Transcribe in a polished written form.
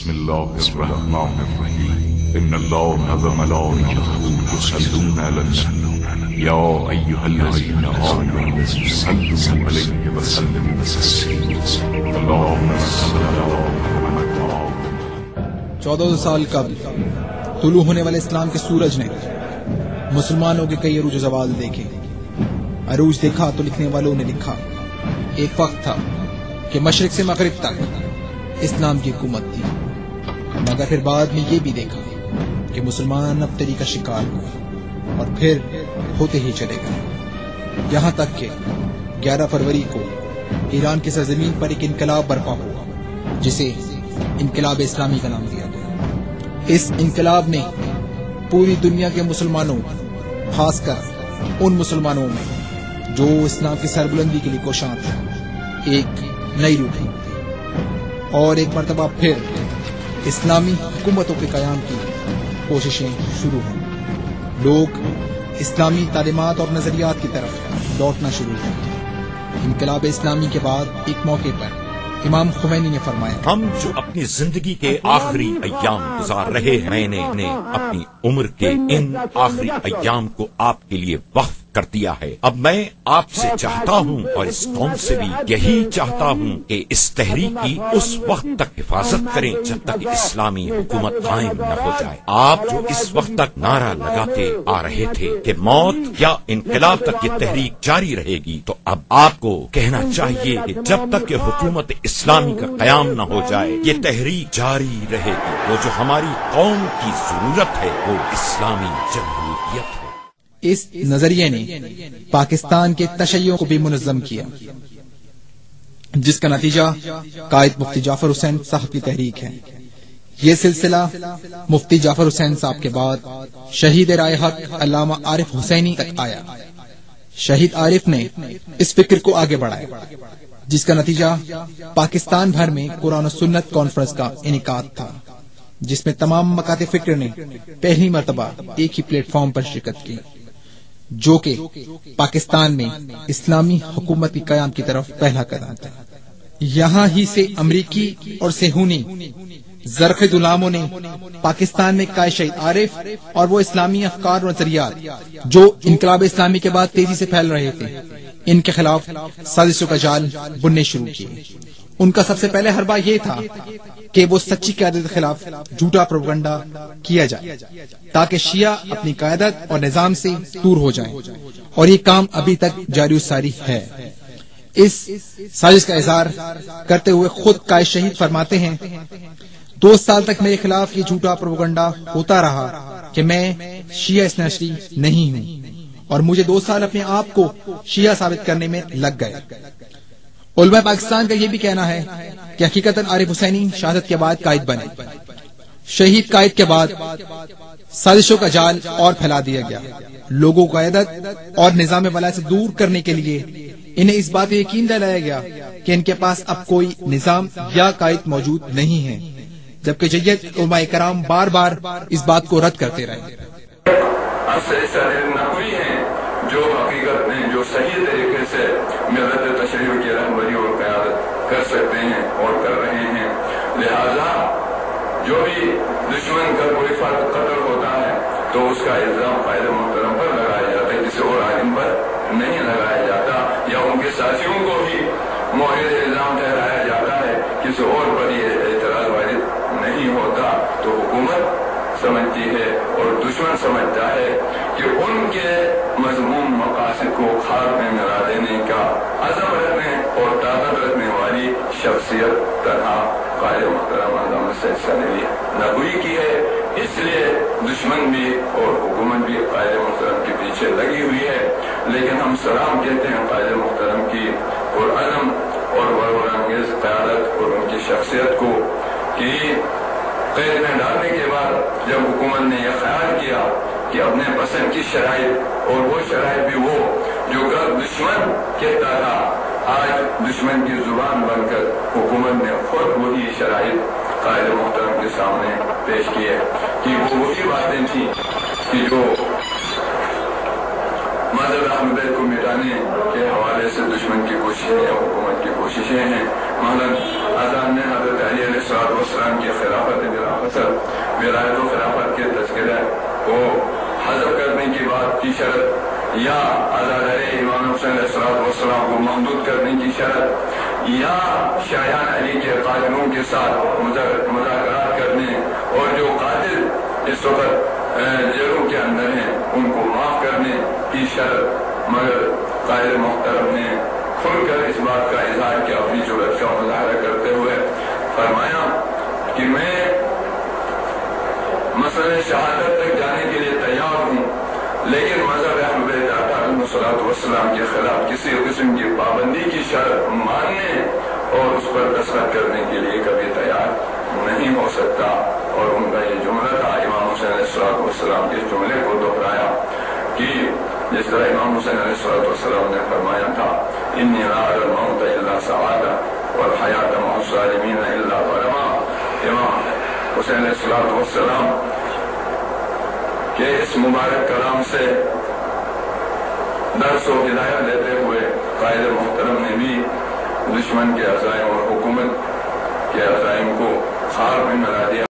بسم الله الرحمن الرحيم إن الله وملائكته يصلون على النبي يا أيها الذين آمنوا صلوا عليه وسلموا تسليما اللهم صل على محمد وآل 14 سال قبل طلوع ہونے والے اسلام کے سورج نے مسلمانوں کے کئی عروج و زوال دیکھے. عروج دیکھا تو لکھنے والوں نے لکھا ایک وقت تھا کہ مشرق سے مغرب تک اسلام کی حکومت تھی، مگر پھر بعد میں یہ بھی دیکھا کہ مسلمان ابتری کا شکار ہوئے اور پھر ہوتے ہی چلے گئے، یہاں تک کہ 11 فروری کو ایران کی سرزمین پر ایک انقلاب برپا ہوا جسے انقلاب اسلامی کا نام دیا گیا. اس انقلاب نے پوری دنیا کے مسلمانوں، خاص کر ان مسلمانوں میں جو اسلام کی سربلندی کے لیے کوشاں تھے، ایک نئی روح دی اور ایک مرتبہ پھر اسلامی حکومتوں کے قیام کی کوششیں شروع ہوئیں. لوگ اسلامی تعلیمات اور نظریات کی طرف لوٹنا شروع ہوئے. انقلاب اسلامی کے بعد ایک موقع پر امام خمینی نے فرمایا، ہم جو اپنی زندگی کے آخری ایام گزار رہے ہیں، میں نے اپنی عمر کے ان آخری ایام کو آپ کے لیے وقف کر دیا ہے. اب میں آپ سے چاہتا ہوں اور اس قوم سے بھی یہی چاہتا ہوں کہ اس تحریک کی اس وقت تک حفاظت کریں جب تک اسلامی حکومت قائم نہ ہو جائے. آپ جو اس وقت تک نعرہ لگاتے آ رہے تھے کہ موت یا انقلاب تک یہ تحریک جاری رہے گی، تو اب آپ کو کہنا چاہیے کہ جب تک کہ حکومت اسلامی کا قیام نہ ہو جائے یہ تحریک جاری رہے گی. وہ جو ہماری قوم کی ضرورت ہے وہ اسلامی جمہوریت ہے. اس نظریے نے پاکستان کے تشیعوں کو بھی منظم کیا، جس کا نتیجہ قائد مفتی جعفر حسین صاحب کی تحریک ہے. یہ سلسلہ مفتی جعفر حسین صاحب کے بعد شہید رائے حق علامہ عارف حسینی تک آیا. شہید عارف نے اس فکر کو آگے بڑھایا، جس کا نتیجہ پاکستان بھر میں قرآن و سنت کانفرنس کا انعقاد تھا، جس میں تمام مکاتب فکر نے پہلی مرتبہ ایک ہی پلیٹ فارم پر شرکت کی، جو کہ پاکستان میں اسلامی حکومت کی قیام کی طرف پہلا قدم تھا. یہاں ہی سے امریکی اور صہیونی زرخد علماؤں نے پاکستان میں قائد شہید عارف اور وہ اسلامی افکار و نظریات جو انقلاب اسلامی کے بعد تیزی سے پھیل رہے تھے، ان کے خلاف سازشوں کا جال بننے شروع کیے. ان کا سب سے پہلے حربہ یہ تھا کہ وہ سچی قیادت کے خلاف جھوٹا پروپیگنڈا کیا جائے تاکہ شیعہ اپنی قیادت اور نظام سے دور ہو جائیں، اور یہ کام ابھی تک جاری و ساری ہے. اس سازش کا اظہار کرتے ہوئے خود قائد شہید فرماتے ہیں، 2 سال تک میرے خلاف یہ جھوٹا پروپیگنڈا ہوتا رہا کہ میں شیعہ اثناعشری نہیں ہوں، اور مجھے 2 سال اپنے آپ کو شیعہ ثابت کرنے میں لگ گئے. علماء پاکستان کا یہ بھی کہنا ہے کہ حقیقتاً عارف حسینی شہادت کے بعد قائد بنے. شہید قائد کے بعد سازشوں کا جال اور پھیلا دیا گیا. لوگوں کو قیادت اور نظام ولا سے دور کرنے کے لیے انہیں اس بات یقین دلایا گیا کہ ان کے پاس اب کوئی نظام یا قائد موجود نہیں ہے، جبکہ جید علماء کرام بار بار اس بات کو رد کرتے رہے. جو حقیقت میں جو صحیح طریقے سے ملت تشریع کی رہبری اور قیادت کر سکتے ہیں اور کر رہے ہیں. لہذا جو بھی دشمن کا کوئی فرد قتل ہوتا ہے تو اس کا الزام قائد محترم پر لگایا جاتا ہے، کسی اور عالم پر نہیں لگایا جاتا، یا ان کے ساتھیوں کو بھی مورد الزام ٹھہرایا جاتا ہے، کسی اور پر یہ اعتراض وارد نہیں ہوتا. تو حکومت سمجھتی ہے اور دشمن سمجھتا ہے کہ ان کے مضمون مقاصد کو خاک میں ملا دینے کا عزم رکھنے اور طاقت رکھنے والی شخصیت طرح قائد محترم علامہ سید سنوری نگوئی کی ہے. اس لیے دشمن بھی اور حکومت بھی قائد محترم کے پیچھے لگی ہوئی ہے. لیکن ہم سلام کہتے ہیں قائد محترم کی اور عزم اور غرور انگیز قیادت اور ان کی شخصیت کو کہ قید میں ڈالنے کے بعد جب حکومت نے یہ خیال کیا کہ اپنے پسند کی شرائط اور وہ شرائط بھی وہ جو دشمن کہتا تھا، آج دشمن کی زبان بن کر حکومت نے خود وہی شرائط قائد محترم کے سامنے پیش کی ہے کہ وہ وہی باتیں تھیں کہ جو مذہب اہل بیت کو مٹانے کے حوالے سے دشمن کی کوششیں یا حکومت کی کوششیں ہیں. مثلاً اذان میں حضرت علی علیہ السلام کی خلافت فصل ولایت و خلافت کے تذکرہ کو حذف کرنے کی بات کی شرط یا عزادارِ امام حسین علیہ السلام کو محدود کرنے کی شرط یا شایان علی کے قاتلوں کے ساتھ مذاکرات کرنے اور جو قاتل اس وقت جیلوں کے اندر ہیں ان کو معاف کرنے کی شرط، مگر قائد محترم نے کھل کر اس بات کا اظہار کیا، اپنی جرأت کا مظاہرہ کرتے ہوئے فرمایا کہ میں مسئلہ شہادت تک جانے کے لیے تیار ہوں، لیکن مذہب اہل بیت علیہ السلام کے خلاف کسی قسم کی پابندی کی شرط ماننے اور اس پر دستخط کرنے کے لیے کبھی تیار نہیں ہو سکتا۔ اور ان کا یہ جملہ تھا، امام حسین علیہ السلام کے اس جملے کو دہرایا کہ جس طرح امام حسین علیہ السلام نے فرمایا تھا انی لا اری الموت الا سعادہ والحیات مع الظالمین الا ظلما۔ امام حسین علیہ السلام کے اس مبارک کلام سے درس و ہدایت لیتے ہوئے قائد محترم نے بھی دشمن کے عزائم اور حکومت کے عزائم کو خاک میں ملا دیا۔